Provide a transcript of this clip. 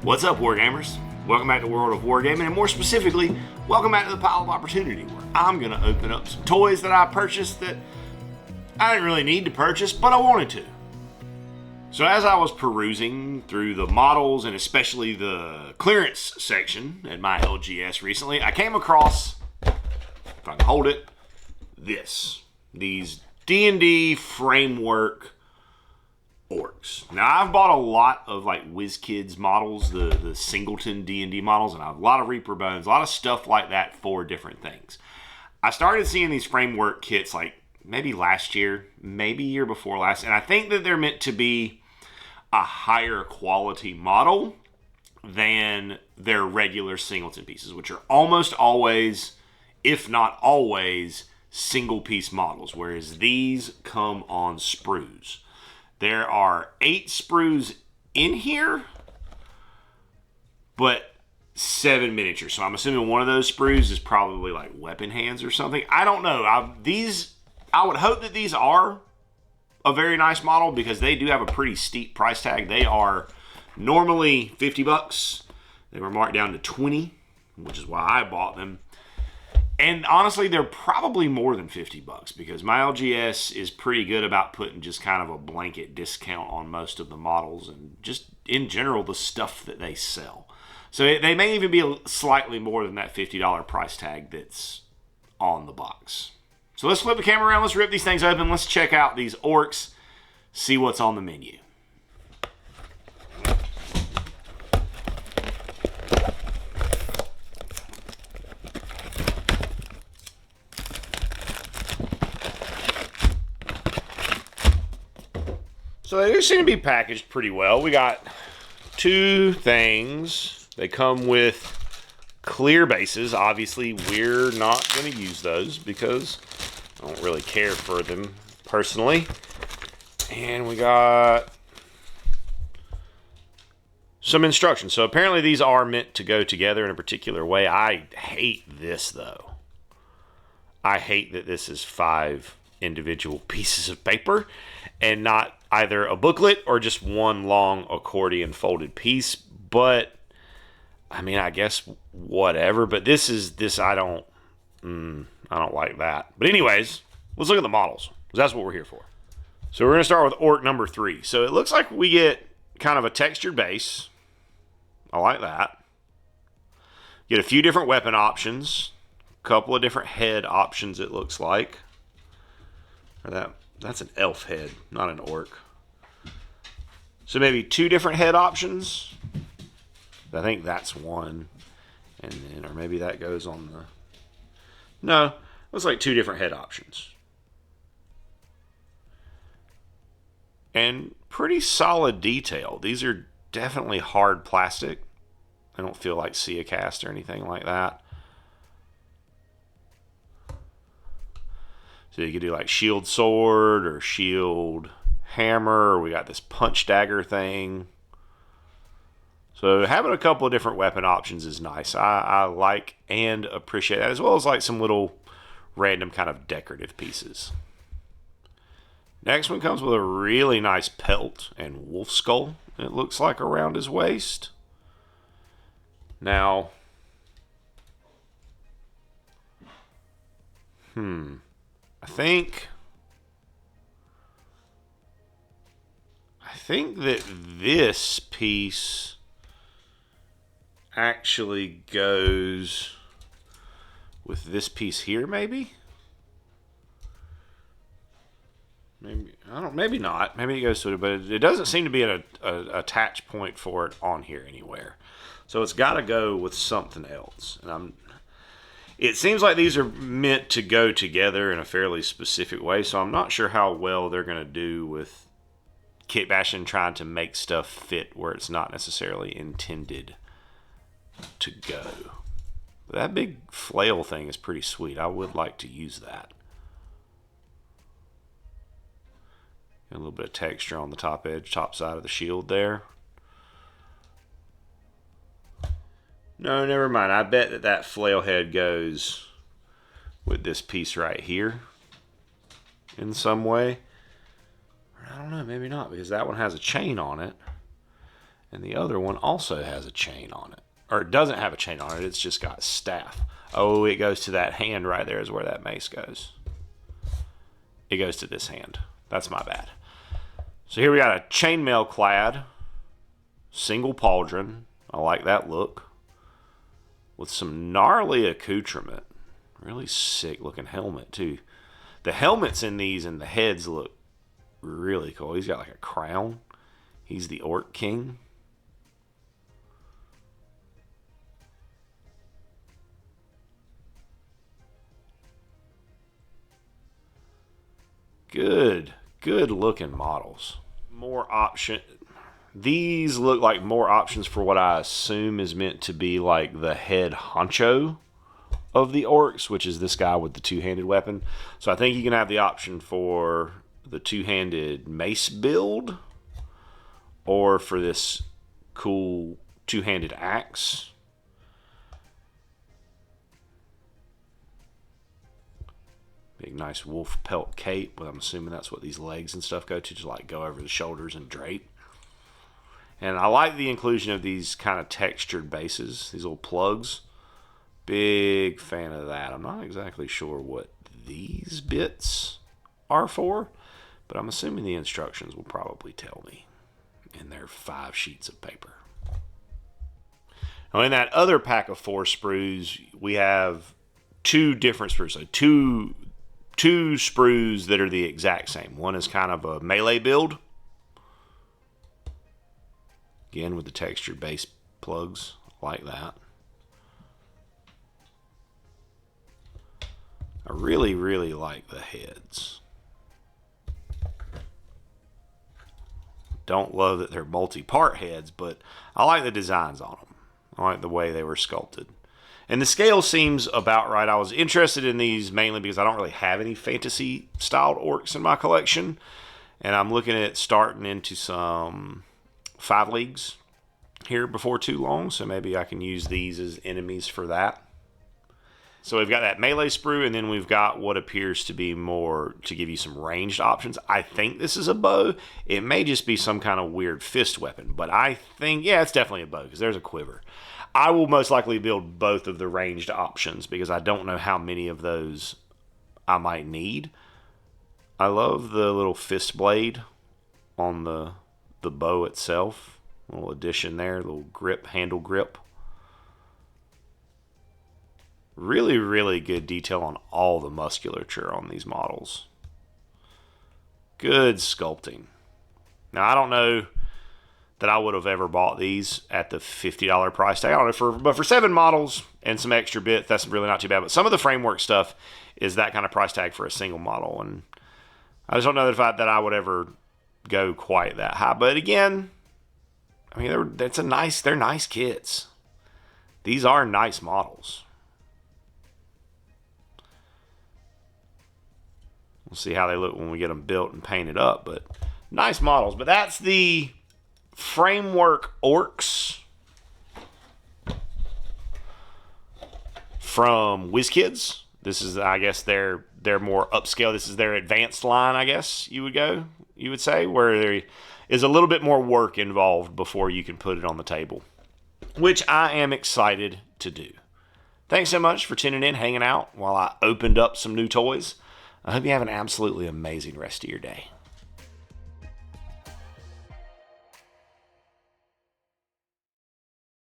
What's up, Wargamers? Welcome back to World of Wargaming, and more specifically, welcome back to the Pile of Opportunity, where I'm going to open up some toys that I purchased that I didn't really need to purchase, but I wanted to. So as I was perusing through the models, and especially the clearance section at my LGS recently, I came across, if I can hold it, these D&D framework Orcs. Now, I've bought a lot of like WizKids models, the singleton D&D models, and I have a lot of Reaper Bones, a lot of stuff like that for different things. I started seeing these framework kits like maybe last year, maybe year before last, and I think that they're meant to be a higher quality model than their regular singleton pieces, which are almost always, if not always, single piece models, whereas these come on sprues. There are 8 sprues in here, but 7 miniatures. So I'm assuming one of those sprues is probably like weapon hands or something. I don't know. I would hope that these are a very nice model because they do have a pretty steep price tag. They are normally $50. They were marked down to 20, which is why I bought them. And honestly, they're probably more than $50 because my LGS is pretty good about putting just kind of a blanket discount on most of the models and just in general the stuff that they sell. So they may even be slightly more than that $50 price tag that's on the box. So let's flip the camera around, let's rip these things open, let's check out these Orcs, see what's on the menu. So they do seem to be packaged pretty well. We got 2 things. They come with clear bases. Obviously, we're not going to use those because I don't really care for them personally. And we got some instructions. So apparently these are meant to go together in a particular way. I hate this, though. I hate that this is 5 individual pieces of paper and not either a booklet or just one long accordion folded piece. But I mean, I guess whatever. But I don't like that. But anyways, let's look at the models because that's what we're here for. So we're going to start with Orc number 3. So it looks like we get kind of a textured base. I like that. Get a few different weapon options, a couple of different head options. It looks like. Or that's an elf head, not an orc. So maybe 2 different head options. I think that's one. And then, or maybe that goes on the... No, looks like 2 different head options. And pretty solid detail. These are definitely hard plastic. They don't feel like Cast or anything like that. So you could do like shield sword or shield hammer, or we got this punch dagger thing. So having a couple of different weapon options is nice. I like and appreciate that, as well as like some little random kind of decorative pieces. Next one comes with a really nice pelt and wolf skull, it looks like, around his waist. Now, I think that this piece actually goes with this piece here, maybe? Maybe not. Maybe it goes to it, but it doesn't seem to be an attach point for it on here anywhere. So it's got to go with something else. And it seems like these are meant to go together in a fairly specific way, so I'm not sure how well they're going to do with kit bashing, trying to make stuff fit where it's not necessarily intended to go. But that big flail thing is pretty sweet. I would like to use that. A little bit of texture on the top edge, top side of the shield there. No, never mind. I bet that flail head goes with this piece right here in some way. I don't know, maybe not, because that one has a chain on it. And the other one also has a chain on it. Or it doesn't have a chain on it, it's just got staff. Oh, it goes to that hand right there is where that mace goes. It goes to this hand. That's my bad. So here we got a chainmail clad, single pauldron. I like that look. With some gnarly accoutrement. Really sick looking helmet too. The helmets in these and the heads look really cool. He's got like a crown. He's the Orc King. Good looking models. More option. These look like more options for what I assume is meant to be like the head honcho of the Orcs, which is this guy with the two-handed weapon. So I think you can have the option for the two-handed mace build, or for this cool two-handed axe. Big nice wolf pelt cape, but I'm assuming that's what these legs and stuff go to like go over the shoulders and drape. And I like the inclusion of these kind of textured bases, these little plugs. Big fan of that. I'm not exactly sure what these bits are for, but I'm assuming the instructions will probably tell me in their 5 sheets of paper. Now in that other pack of 4 sprues, we have 2 different sprues. So two sprues that are the exact same. One is kind of a melee build. Again, with the textured base plugs like that. I really, really like the heads. Don't love that they're multi-part heads, but I like the designs on them. I like the way they were sculpted. And the scale seems about right. I was interested in these mainly because I don't really have any fantasy-styled orcs in my collection. And I'm looking at starting into some 5 leagues here before too long. So maybe I can use these as enemies for that. So we've got that melee sprue, and then we've got what appears to be more to give you some ranged options. I think this is a bow. It may just be some kind of weird fist weapon. But I think, yeah, it's definitely a bow because there's a quiver. I will most likely build both of the ranged options because I don't know how many of those I might need. I love the little fist blade on the bow itself. A little addition there, little grip, handle grip. Really, really good detail on all the musculature on these models. Good sculpting. Now, I don't know that I would have ever bought these at the $50 price tag. I don't know, but for 7 models and some extra bits, that's really not too bad. But some of the framework stuff is that kind of price tag for a single model, and I just don't know that I would ever go quite that high. But again, I mean, they're nice kits. These are nice models. We'll see how they look when we get them built and painted up, but nice models. But that's the framework Orcs from WizKids. This is, I guess, their more upscale. This is their advanced line, I guess you would say, where there is a little bit more work involved before you can put it on the table, which I am excited to do. Thanks so much for tuning in, hanging out while I opened up some new toys. I hope you have an absolutely amazing rest of your day.